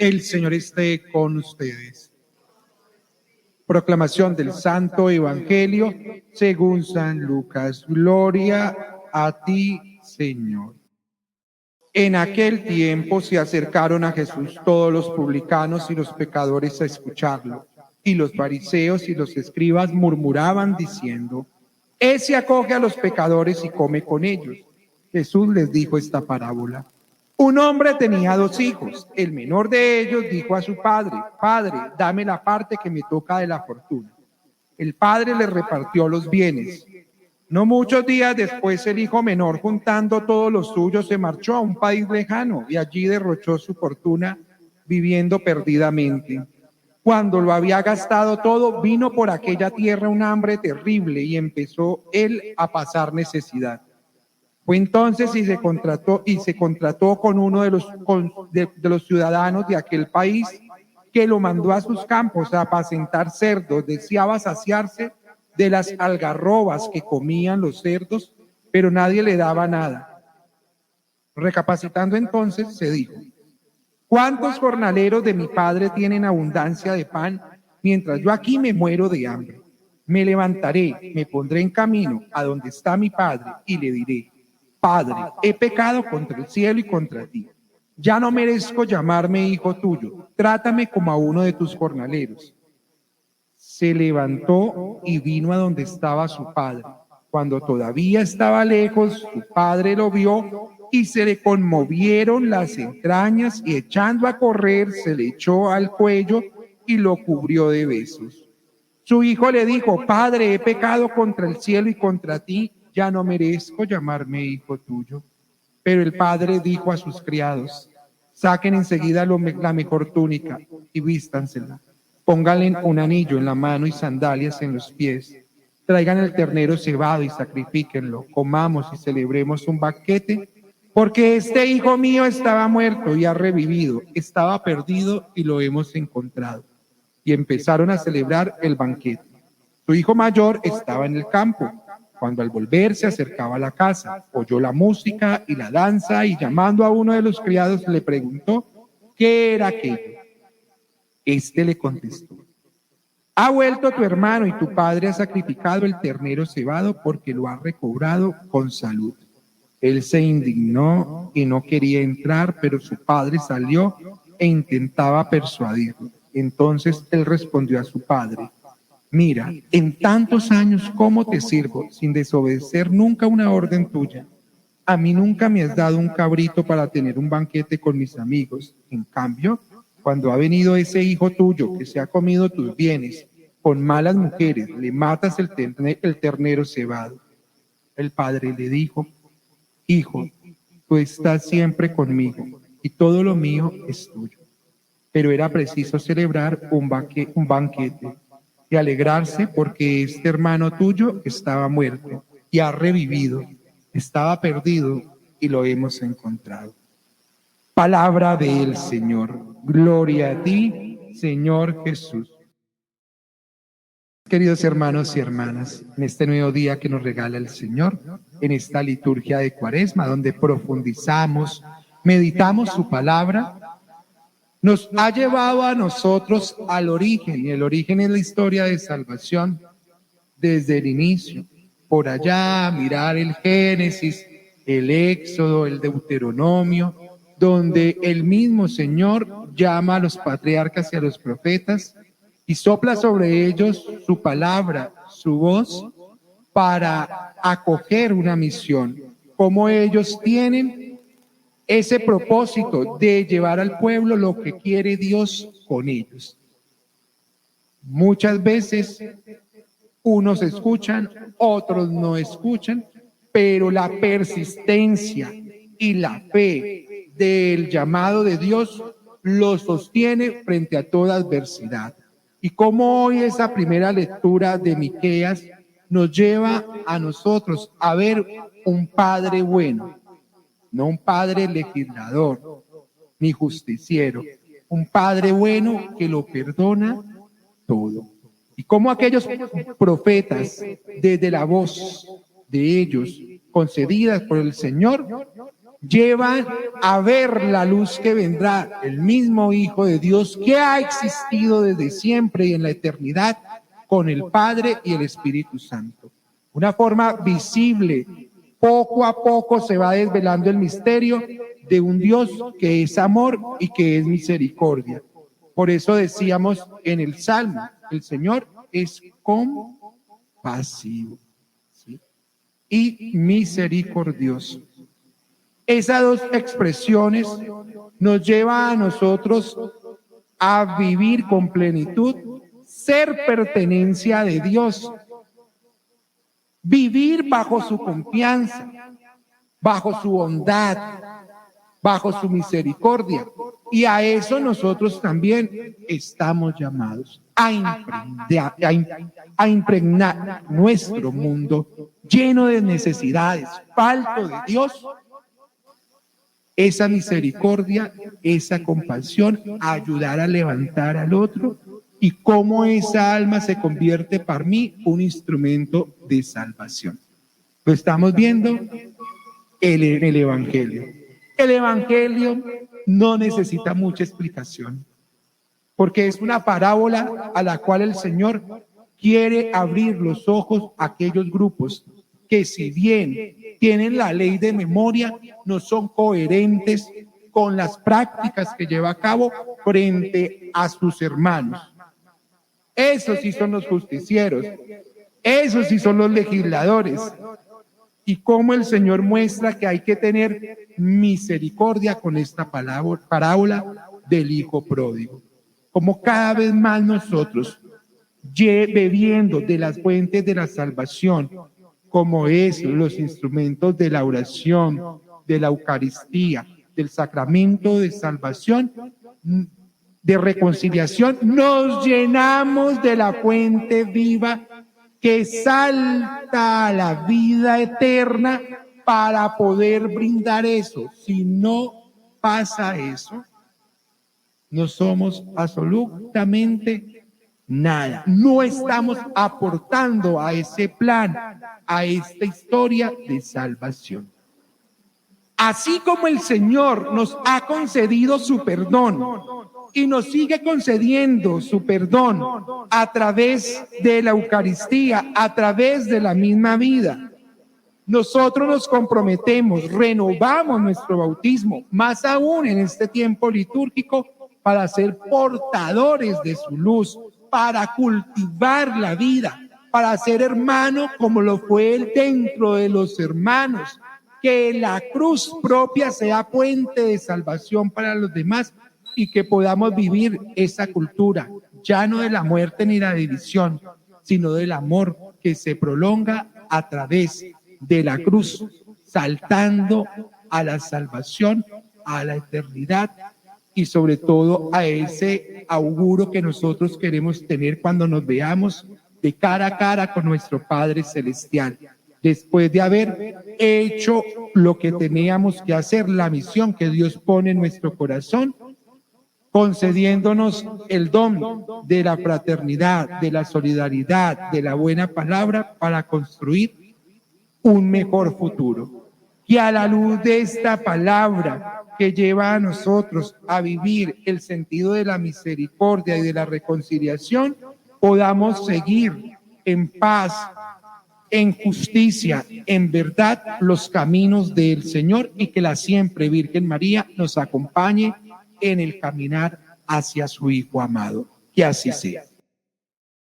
El Señor esté con ustedes. Proclamación del Santo Evangelio según San Lucas. Gloria a ti, Señor. En aquel tiempo se acercaron a Jesús todos los publicanos y los pecadores a escucharlo, y los fariseos y los escribas murmuraban diciendo: Ese acoge a los pecadores y come con ellos. Jesús les dijo esta parábola. Un hombre tenía 2 hijos. El menor de ellos dijo a su padre: Padre, dame la parte que me toca de la fortuna. El padre le repartió los bienes. No muchos días después, el hijo menor, juntando todos los suyos, se marchó a un país lejano y allí derrochó su fortuna viviendo perdidamente. Cuando lo había gastado todo, vino por aquella tierra un hambre terrible y empezó él a pasar necesidad. Fue entonces y se contrató con uno de los ciudadanos de aquel país, que lo mandó a sus campos a apacentar cerdos. Deseaba saciarse de las algarrobas que comían los cerdos, pero nadie le daba nada. Recapacitando entonces, se dijo: ¿Cuántos jornaleros de mi padre tienen abundancia de pan, mientras yo aquí me muero de hambre? Me levantaré, me pondré en camino a donde está mi padre y le diré: Padre, he pecado contra el cielo y contra ti. Ya no merezco llamarme hijo tuyo. Trátame como a uno de tus jornaleros. Se levantó y vino a donde estaba su padre. Cuando todavía estaba lejos, su padre lo vio y se le conmovieron las entrañas, y echando a correr se le echó al cuello y lo cubrió de besos. Su hijo le dijo: Padre, he pecado contra el cielo y contra ti, ya no merezco llamarme hijo tuyo. Pero el padre dijo a sus criados: Saquen enseguida la mejor túnica y vístansela. Pónganle un anillo en la mano y sandalias en los pies. Traigan el ternero cebado y sacrifíquenlo. Comamos y celebremos un banquete, porque este hijo mío estaba muerto y ha revivido, estaba perdido y lo hemos encontrado. Y empezaron a celebrar el banquete. Su hijo mayor estaba en el campo. Cuando al volver se acercaba a la casa, oyó la música y la danza, y llamando a uno de los criados le preguntó qué era aquello. Este le contestó: Ha vuelto tu hermano y tu padre ha sacrificado el ternero cebado porque lo ha recobrado con salud. Él se indignó y no quería entrar, pero su padre salió e intentaba persuadirlo. Entonces él respondió a su padre: Mira, en tantos años, ¿cómo te sirvo sin desobedecer nunca una orden tuya? A mí nunca me has dado un cabrito para tener un banquete con mis amigos. En cambio, cuando ha venido ese hijo tuyo que se ha comido tus bienes con malas mujeres, le matas el ternero cebado. El padre le dijo: Hijo, tú estás siempre conmigo y todo lo mío es tuyo. Pero era preciso celebrar un banquete y alegrarse, porque este hermano tuyo estaba muerto y ha revivido, estaba perdido y lo hemos encontrado. Palabra del Señor. Gloria a ti, Señor Jesús. Queridos hermanos y hermanas, en este nuevo día que nos regala el Señor, en esta liturgia de Cuaresma, donde profundizamos, meditamos su palabra, nos ha llevado a nosotros al origen, y el origen es la historia de salvación desde el inicio. Por allá, mirar el Génesis, el Éxodo, el Deuteronomio, donde el mismo Señor llama a los patriarcas y a los profetas y sopla sobre ellos su palabra, su voz, para acoger una misión. Como ellos tienen ese propósito de llevar al pueblo lo que quiere Dios con ellos. Muchas veces unos escuchan, otros no escuchan, pero la persistencia y la fe del llamado de Dios los sostiene frente a toda adversidad. Y como hoy esa primera lectura de Miqueas nos lleva a nosotros a ver un Padre bueno, no un padre legislador ni justiciero, un Padre bueno que lo perdona todo. Y como aquellos profetas, desde la voz de ellos, concedidas por el Señor, llevan a ver la luz que vendrá, el mismo Hijo de Dios que ha existido desde siempre y en la eternidad con el Padre y el Espíritu Santo. Una forma visible, poco a poco se va desvelando el misterio de un Dios que es amor y que es misericordia. Por eso decíamos en el Salmo, el Señor es compasivo, ¿sí?, y misericordioso. Esas dos expresiones nos llevan a nosotros a vivir con plenitud, ser pertenencia de Dios, vivir bajo su confianza, bajo su bondad, bajo su misericordia. Y a eso nosotros también estamos llamados, a impregnar nuestro mundo lleno de necesidades, falto de Dios, esa misericordia, esa compasión, a ayudar a levantar al otro, y cómo esa alma se convierte para mí un instrumento de salvación. Lo estamos viendo en el Evangelio. El Evangelio no necesita mucha explicación, porque es una parábola a la cual el Señor quiere abrir los ojos a aquellos grupos que, si bien tienen la ley de memoria, no son coherentes con las prácticas que lleva a cabo frente a sus hermanos. Esos sí son los justicieros, esos sí son los legisladores. Y cómo el Señor muestra que hay que tener misericordia con esta parábola del Hijo Pródigo. Como cada vez más nosotros, bebiendo de las fuentes de la salvación, como es los instrumentos de la oración, de la Eucaristía, del sacramento de salvación, de reconciliación, nos llenamos de la fuente viva que salta a la vida eterna para poder brindar eso. Si no pasa eso, no somos absolutamente nada. No estamos aportando a ese plan, a esta historia de salvación. Así como el Señor nos ha concedido su perdón y nos sigue concediendo su perdón a través de la Eucaristía, a través de la misma vida, nosotros nos comprometemos, renovamos nuestro bautismo, más aún en este tiempo litúrgico, para ser portadores de su luz, para cultivar la vida, para ser hermano como lo fue él dentro de los hermanos, que la cruz propia sea puente de salvación para los demás y que podamos vivir esa cultura, ya no de la muerte ni la división, sino del amor que se prolonga a través de la cruz, saltando a la salvación, a la eternidad y sobre todo a ese auguro que nosotros queremos tener cuando nos veamos de cara a cara con nuestro Padre Celestial, después de haber hecho lo que teníamos que hacer, la misión que Dios pone en nuestro corazón, concediéndonos el don de la fraternidad, de la solidaridad, de la buena palabra para construir un mejor futuro. Y a la luz de esta palabra que lleva a nosotros a vivir el sentido de la misericordia y de la reconciliación, podamos seguir en paz, en justicia, en verdad, los caminos del Señor, y que la siempre Virgen María nos acompañe en el caminar hacia su Hijo amado. Que así sea.